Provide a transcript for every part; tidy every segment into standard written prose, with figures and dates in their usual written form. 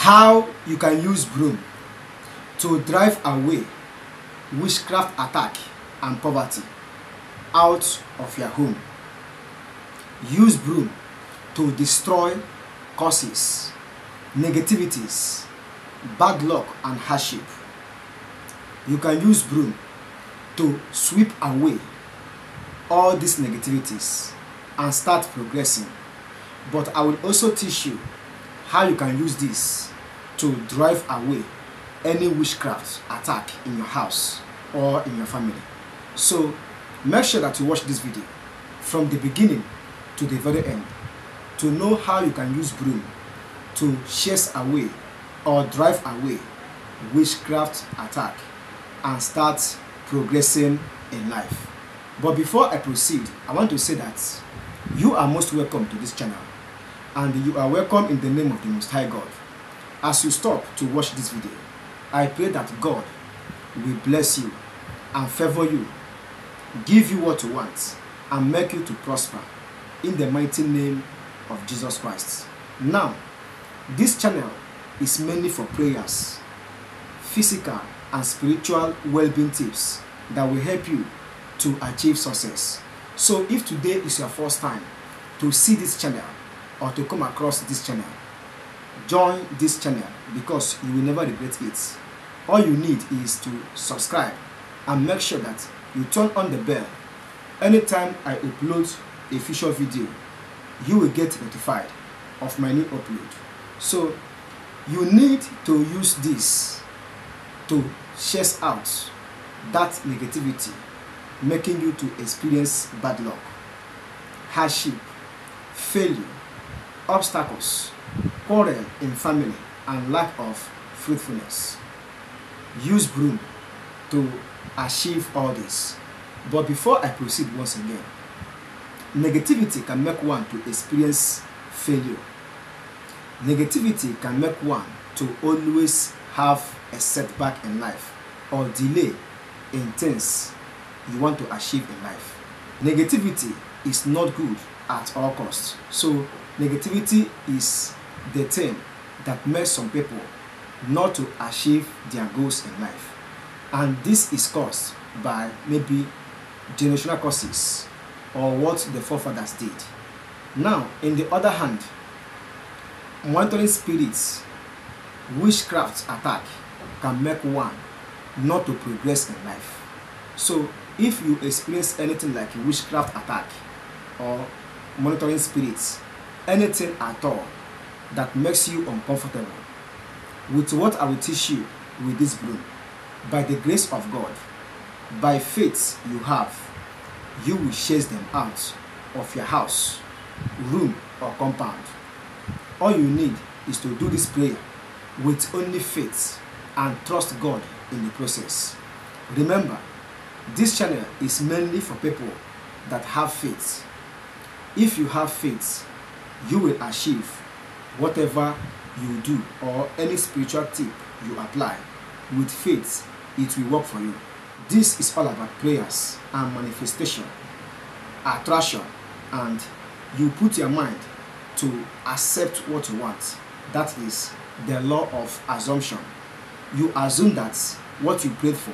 How you can use broom to drive away witchcraft attack and poverty out of your home. Use broom to destroy curses, negativities, bad luck and hardship. You can use broom to sweep away all these negativities and start progressing. But I will also teach you how you can use this to drive away any witchcraft attack in your house or in your family. So make sure that you watch this video from the beginning to the very end to know how you can use broom to chase away or drive away witchcraft attack and start progressing in life. But before I proceed, I want to say that you are most welcome to this channel, and you are welcome in the name of the Most High God. As you stop to watch this video, I pray that God will bless you and favor you, give you what you want, and make you to prosper in the mighty name of Jesus Christ. Now, this channel is mainly for prayers, physical and spiritual well-being tips that will help you to achieve success. So if today is your first time to see this channel or to come across this channel, join this channel because you will never regret it. All you need is to subscribe and make sure that you turn on the bell. Anytime I upload a future video, you will get notified of my new upload. So you need to use this to chase out that negativity, making you to experience bad luck, hardship, failure, obstacles, quarrel in family, and lack of fruitfulness. Use broom to achieve all this. But before I proceed once again, negativity can make one to experience failure. Negativity can make one to always have a setback in life or delay in things you want to achieve in life. Negativity is not good at all costs. So negativity is the thing that makes some people not to achieve their goals in life. And this is caused by maybe generational causes or what the forefathers did. Now, in the other hand, monitoring spirits, witchcraft attack can make one not to progress in life. So if you experience anything like witchcraft attack or monitoring spirits, anything at all that makes you uncomfortable with what I will teach you with this broom, by the grace of God, by faith you have, you will chase them out of your house, room or compound. All you need is to do this prayer with only faith and trust God in the process. Remember, this channel is mainly for people that have faith. If you have faith, you will achieve whatever you do or any spiritual tip you apply. With faith, it will work for you. This is all about prayers and manifestation, attraction, and you put your mind to accept what you want. That is the law of assumption. You assume that what you prayed for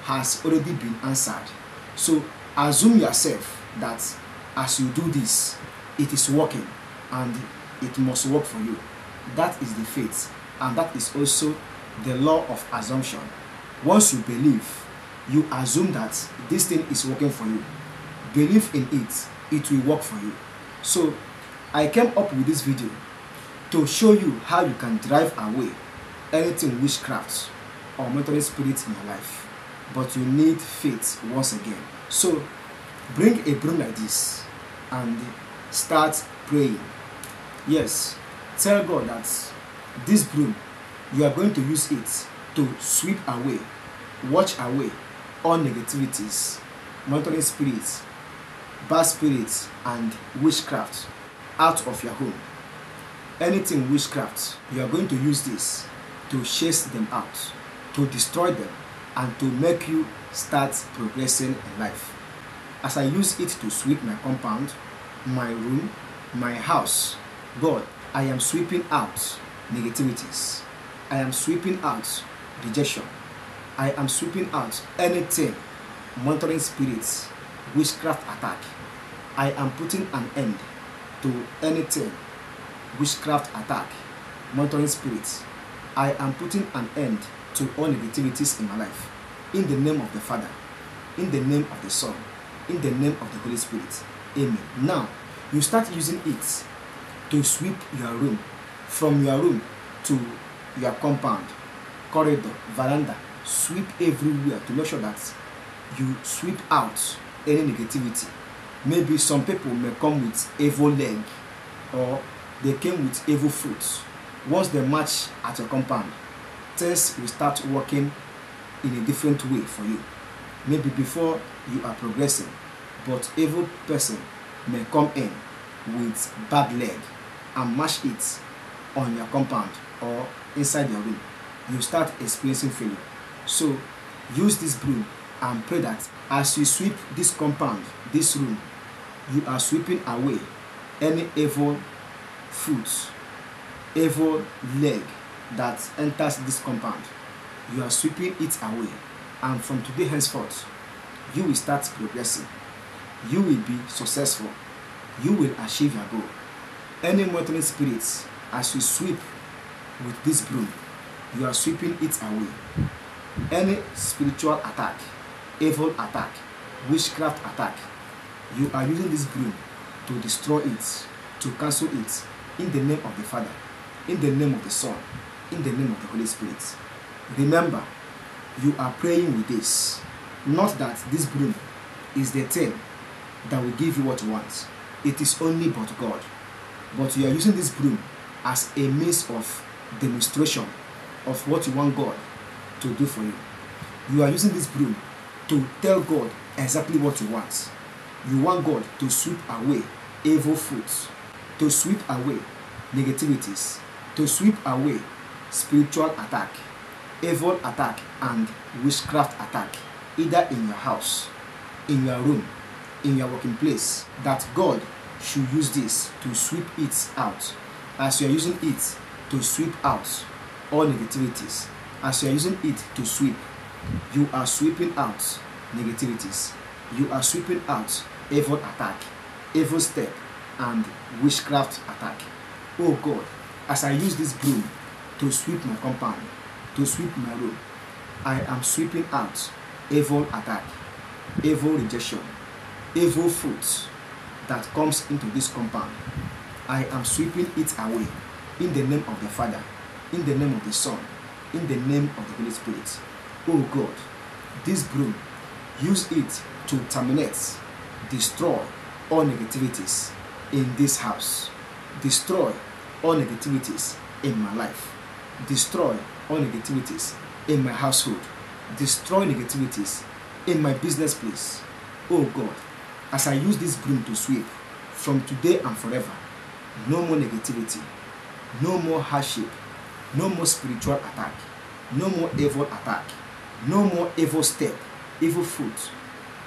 has already been answered. So assume yourself that as you do this, it is working and it must work for you. That is the faith, and that is also the law of assumption. Once you believe, you assume that this thing is working for you. Believe in it, it will work for you. So I came up with this video to show you how you can drive away anything witchcraft or monitoring spirits in your life. But you need faith once again. So bring a broom like this and start praying. Yes, tell God that this broom, you are going to use it to sweep away, watch away all negativities, monitoring spirits, bad spirits, and witchcraft out of your home. Anything witchcraft, you are going to use this to chase them out, to destroy them, and to make you start progressing in life. As I use it to sweep my compound, my room, my house, God, I am sweeping out negativities. I am sweeping out rejection. I am sweeping out anything, monitoring spirits, witchcraft attack. I am putting an end to anything, witchcraft attack, monitoring spirits. I am putting an end to all negativities in my life. In the name of the Father, in the name of the Son, in the name of the Holy Spirit. Amen. Now, you start using it to sweep your room, from your room to your compound, corridor, veranda. Sweep everywhere to make sure that you sweep out any negativity. Maybe some people may come with evil leg, or they came with evil fruits. Once they match at your compound, things will start working in a different way for you. Maybe before you are progressing, but evil person may come in with bad leg and mash it on your compound or inside your room. You start experiencing failure. So use this broom and pray that as you sweep this compound, this room, you are sweeping away any evil fruits, evil leg that enters this compound. You are sweeping it away, and from today henceforth, you will start progressing. You will be successful. You will achieve your goal. Any monitoring spirits, as you sweep with this broom, you are sweeping it away. Any spiritual attack, evil attack, witchcraft attack, you are using this broom to destroy it, to cancel it, in the name of the Father, in the name of the Son, in the name of the Holy Spirit. Remember, you are praying with this. Not that this broom is the thing that will give you what you want. It is only but God. But you are using this broom as a means of demonstration of what you want God to do for you. You are using this broom to tell God exactly what you want. You want God to sweep away evil fruits, to sweep away negativities, to sweep away spiritual attack, evil attack, and witchcraft attack, either in your house, in your room, in your working place, that God should use this to sweep it out. As you are using it to sweep out all negativities, as you are using it to sweep, you are sweeping out negativities. You are sweeping out evil attack, evil step, and witchcraft attack. Oh God, as I use this broom to sweep my compound, to sweep my room, I am sweeping out evil attack, evil rejection, evil fruits that comes into this compound. I am sweeping it away in the name of the Father, in the name of the Son, in the name of the Holy Spirit. Oh God, this broom, use it to terminate, destroy all negativities in this house. Destroy all negativities in my life. Destroy all negativities in my household. Destroy negativities in my business place. Oh God, as I use this broom to sweep, from today and forever, no more negativity, no more hardship, no more spiritual attack, no more evil attack, no more evil step, evil fruit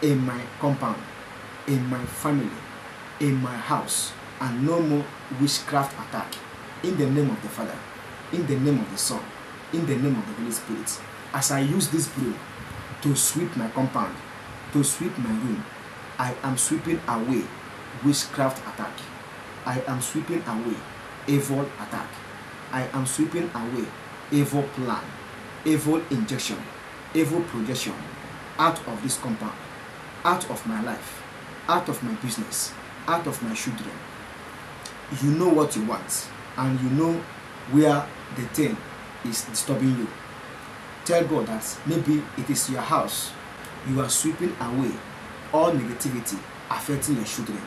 in my compound, in my family, in my house, and no more witchcraft attack. In the name of the Father, in the name of the Son, in the name of the Holy Spirit, as I use this broom to sweep my compound, to sweep my room, I am sweeping away witchcraft attack. I am sweeping away evil attack. I am sweeping away evil plan, evil injection, evil projection out of this compound, out of my life, out of my business, out of my children. You know what you want, and you know where the thing is disturbing you. Tell God that maybe it is your house. You are sweeping away all negativity affecting your children,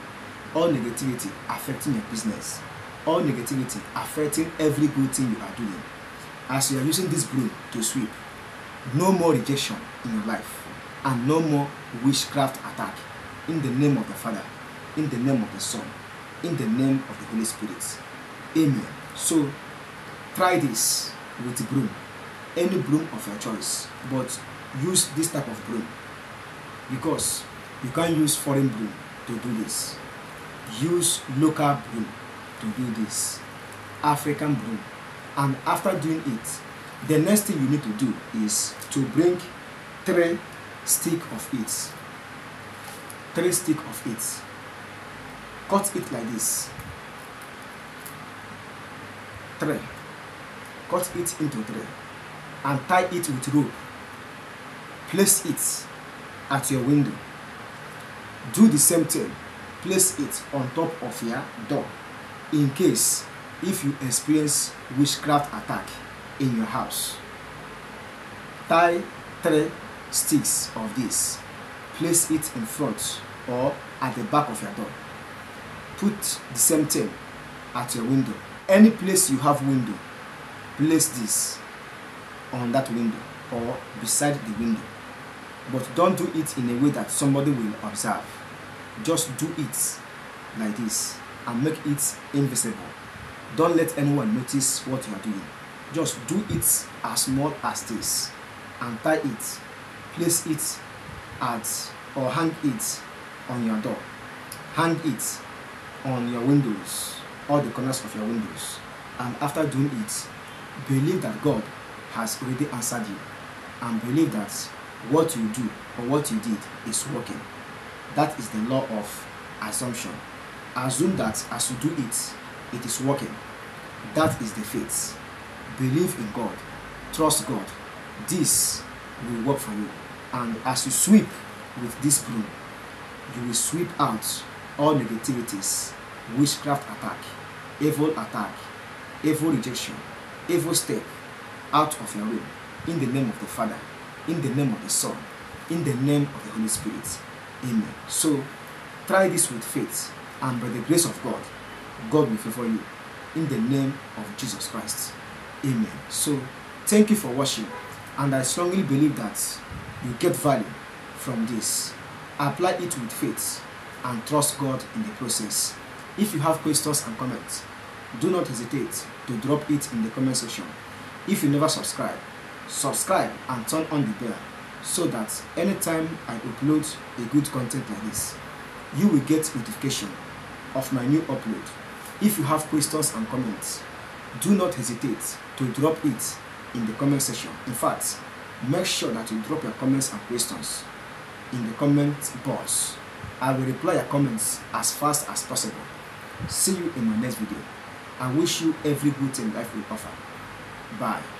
all negativity affecting your business, all negativity affecting every good thing you are doing. As you are using this broom to sweep, no more rejection in your life, and no more witchcraft attack. In the name of the Father, in the name of the Son, in the name of the Holy Spirit. Amen. So try this with broom, any broom of your choice, but use this type of broom, because you can't use foreign broom to do this. Use local broom to do this. African broom, And after doing it, the next thing you need to do is to bring 3 sticks of it. 3 sticks of it. Cut it like this. 3. Cut it into 3 and tie it with rope. Place it at your window. Do the same thing. Place it on top of your door in case if you experience witchcraft attack in your house. Tie 3 sticks of this. Place it in front or at the back of your door. Put the same thing at your window. Any place you have window, place this on that window or beside the window. But don't do it in a way that somebody will observe. Just do it like this and make it invisible. Don't let anyone notice what you are doing. Just do it as small as this and tie it. Place it at or hang it on your door. Hang it on your windows, all the corners of your windows. And after doing it, believe that God has already answered you and believe that what you do or what you did is working. That is the law of assumption. Assume that as you do it, it is working. That is the faith. Believe in God. Trust God. This will work for you. And as you sweep with this broom, you will sweep out all negativities, witchcraft attack, evil attack, evil rejection, evil step out of your way. In the name of the Father, in the name of the Son, in the name of the Holy Spirit. Amen. So try this with faith, and by the grace of God, God will favor you. In the name of Jesus Christ. Amen. So thank you for watching, and I strongly believe that you get value from this. Apply it with faith and trust God in the process. If you have questions and comments, do not hesitate to drop it in the comment section. If you never subscribe and turn on the bell so that anytime I upload a good content like this, you will get notification of my new upload. If you have questions and comments, do not hesitate to drop it in the comment section. In fact, make sure that you drop your comments and questions in the comment box. I will reply your comments as fast as possible. See you in my next video. I wish you every good thing life will offer. Bye.